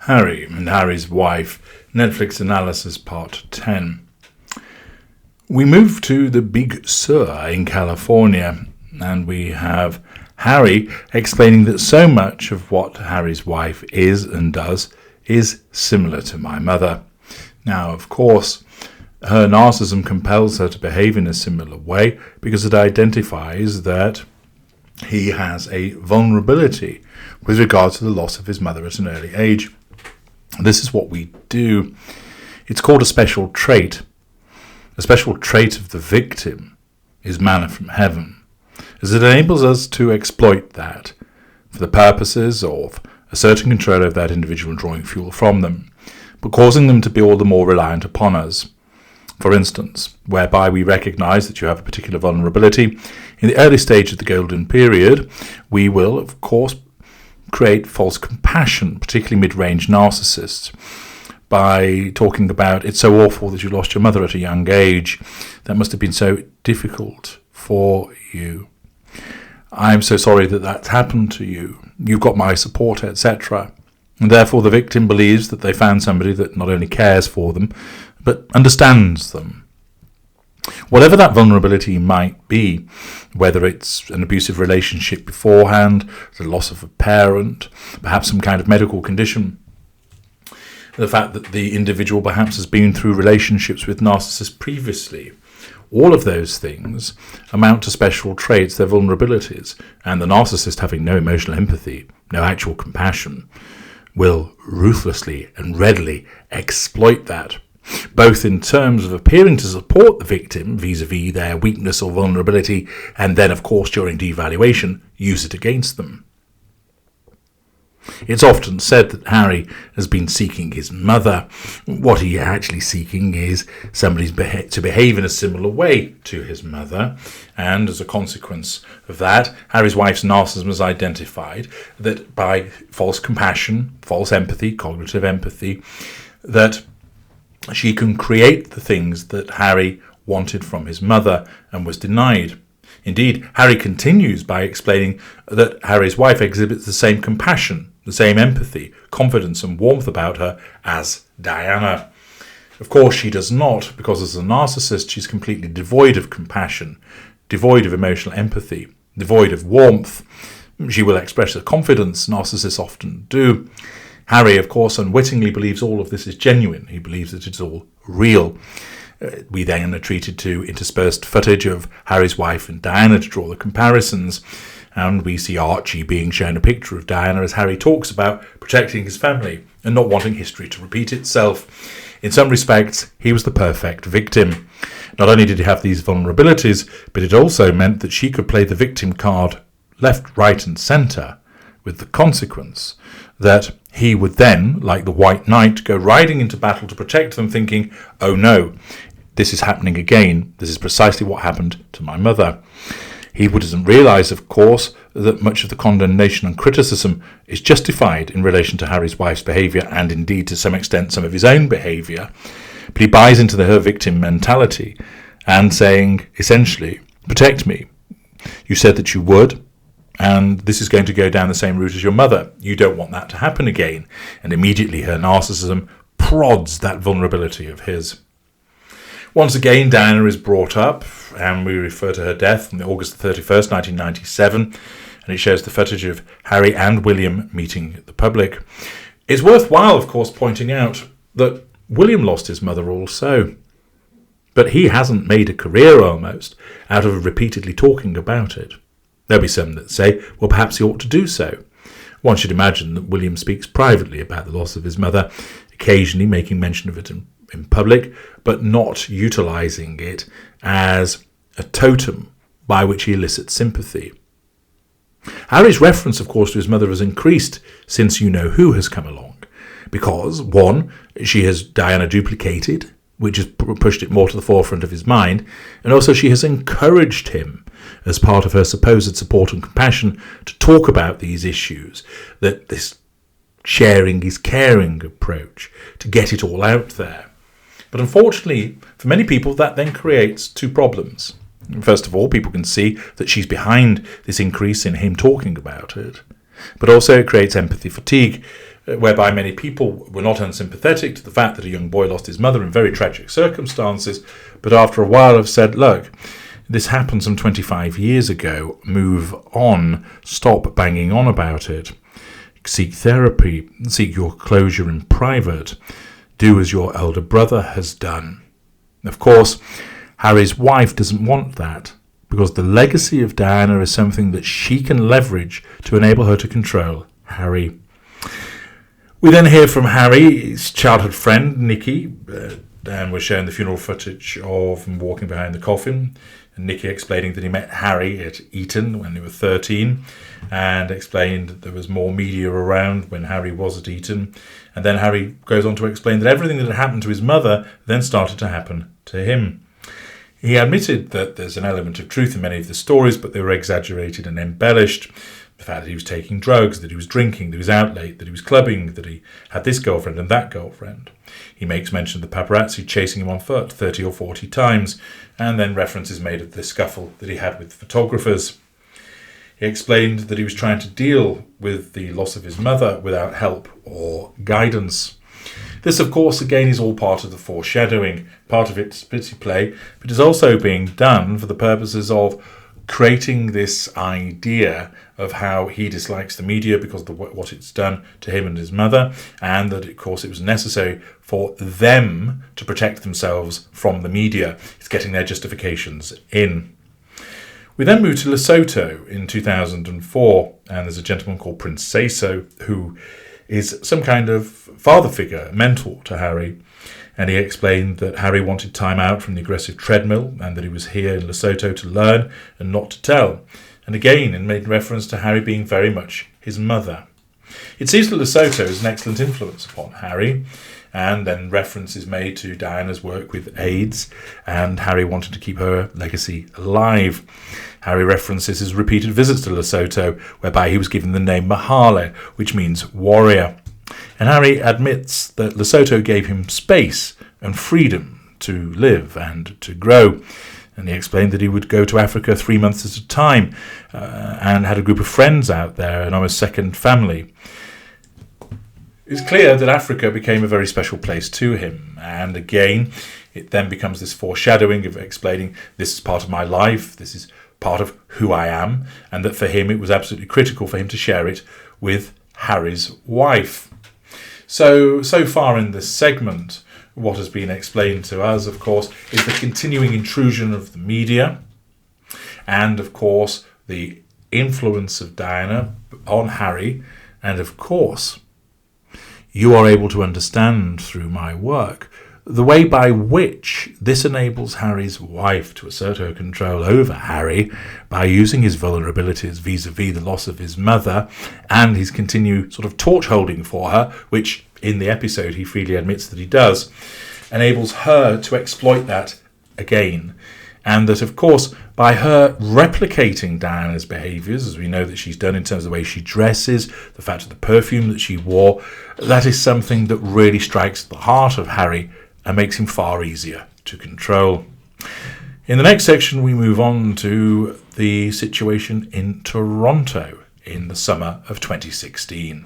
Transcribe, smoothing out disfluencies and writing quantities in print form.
Harry and Harry's Wife, Netflix Analysis Part 10. We move to the Big Sur in California, and we have Harry explaining that so much of what Harry's wife is and does is similar to my mother. Now, of course, her narcissism compels her to behave in a similar way because it identifies that he has a vulnerability with regard to the loss of his mother at an early age. This is what we do. It's called a special trait. A special trait of the victim is manna from heaven, as it enables us to exploit that for the purposes of asserting control over that individual and drawing fuel from them, but causing them to be all the more reliant upon us. For instance, whereby we recognize that you have a particular vulnerability, in the early stage of the golden period, we will, of course, create false compassion, particularly mid-range narcissists, by talking about it's so awful that you lost your mother at a young age. That must have been so difficult for you. I'm so sorry that that's happened to you. You've got my support, etc. And therefore the victim believes that they found somebody that not only cares for them, but understands them. Whatever that vulnerability might be, whether it's an abusive relationship beforehand, the loss of a parent, perhaps some kind of medical condition, the fact that the individual perhaps has been through relationships with narcissists previously, all of those things amount to special traits, their vulnerabilities, and the narcissist, having no emotional empathy, no actual compassion, will ruthlessly and readily exploit that, both in terms of appearing to support the victim vis-a-vis their weakness or vulnerability, and then, of course, during devaluation, use it against them. It's often said that Harry has been seeking his mother. What he's actually seeking is somebody to behave in a similar way to his mother, and as a consequence of that, Harry's wife's narcissism has identified that by false compassion, false empathy, cognitive empathy, that she can create the things that Harry wanted from his mother and was denied. Indeed, Harry continues by explaining that Harry's wife exhibits the same compassion, the same empathy, confidence and warmth about her as Diana. Of course, she does not, because as a narcissist, she's completely devoid of compassion, devoid of emotional empathy, devoid of warmth. She will express her confidence, narcissists often do. Harry, of course, unwittingly believes all of this is genuine. He believes that it's all real. We then are treated to interspersed footage of Harry's wife and Diana to draw the comparisons. And we see Archie being shown a picture of Diana as Harry talks about protecting his family and not wanting history to repeat itself. In some respects, he was the perfect victim. Not only did he have these vulnerabilities, but it also meant that she could play the victim card left, right and centre, with the consequence that he would then, like the White Knight, go riding into battle to protect them, thinking, oh no, this is happening again. This is precisely what happened to my mother. He wouldn't realise, of course, that much of the condemnation and criticism is justified in relation to Harry's wife's behaviour and indeed to some extent some of his own behaviour. But he buys into her victim mentality and saying, essentially, protect me. You said that you would, and this is going to go down the same route as your mother. You don't want that to happen again. And immediately her narcissism prods that vulnerability of his. Once again, Diana is brought up, and we refer to her death on August 31st, 1997, and it shows the footage of Harry and William meeting the public. It's worthwhile, of course, pointing out that William lost his mother also, but he hasn't made a career almost out of repeatedly talking about it. There'll be some that say, well, perhaps he ought to do so. One should imagine that William speaks privately about the loss of his mother, occasionally making mention of it in public, but not utilising it as a totem by which he elicits sympathy. Harry's reference, of course, to his mother has increased since You Know Who has come along, because, one, she has Diana duplicated, which has pushed it more to the forefront of his mind, and also she has encouraged him, as part of her supposed support and compassion, to talk about these issues, that this sharing is caring approach, to get it all out there. But unfortunately, for many people, that then creates two problems. First of all, people can see that she's behind this increase in him talking about it. But also it creates empathy fatigue, whereby many people were not unsympathetic to the fact that a young boy lost his mother in very tragic circumstances, but after a while have said, look, this happened some 25 years ago, move on, stop banging on about it, seek therapy, seek your closure in private, do as your elder brother has done. Of course, Harry's wife doesn't want that, because the legacy of Diana is something that she can leverage to enable her to control Harry. We then hear from Harry's childhood friend, Nikki, and we're showing the funeral footage of him walking behind the coffin, and Nikki explaining that he met Harry at Eton when they were 13, and explained that there was more media around when Harry was at Eton. And then Harry goes on to explain that everything that had happened to his mother then started to happen to him. He admitted that there's an element of truth in many of the stories, but they were exaggerated and embellished. The fact that he was taking drugs, that he was drinking, that he was out late, that he was clubbing, that he had this girlfriend and that girlfriend. He makes mention of the paparazzi chasing him on foot 30 or 40 times, and then references made of the scuffle that he had with photographers. He explained that he was trying to deal with the loss of his mother without help or guidance. This, of course, again is all part of the foreshadowing, part of it's pity play, but is also being done for the purposes of creating this idea of how he dislikes the media because of what it's done to him and his mother, and that, of course, it was necessary for them to protect themselves from the media. It's getting their justifications in. We then move to Lesotho in 2004, and there's a gentleman called Prince Seso who is some kind of father figure, mentor to Harry. And he explained that Harry wanted time out from the aggressive treadmill and that he was here in Lesotho to learn and not to tell. And again, it made reference to Harry being very much his mother. It seems that Lesotho is an excellent influence upon Harry, and then reference is made to Diana's work with AIDS, and Harry wanted to keep her legacy alive. Harry references his repeated visits to Lesotho, whereby he was given the name Mahale, which means warrior. And Harry admits that Lesotho gave him space and freedom to live and to grow. And he explained that he would go to Africa 3 months at a time and had a group of friends out there and almost second family. It's clear that Africa became a very special place to him. And again, it then becomes this foreshadowing of explaining this is part of my life, this is part of who I am, and that for him it was absolutely critical for him to share it with Harry's wife. So far in this segment, what has been explained to us, of course, is the continuing intrusion of the media and, of course, the influence of Diana on Harry. And, of course, you are able to understand through my work the way by which this enables Harry's wife to assert her control over Harry by using his vulnerabilities vis-a-vis the loss of his mother and his continued sort of torch holding for her, which in the episode he freely admits that he does, enables her to exploit that again. And that, of course, by her replicating Diana's behaviours, as we know that she's done in terms of the way she dresses, the fact of the perfume that she wore, that is something that really strikes the heart of Harry and makes him far easier to control. In the next section, we move on to the situation in Toronto in the summer of 2016.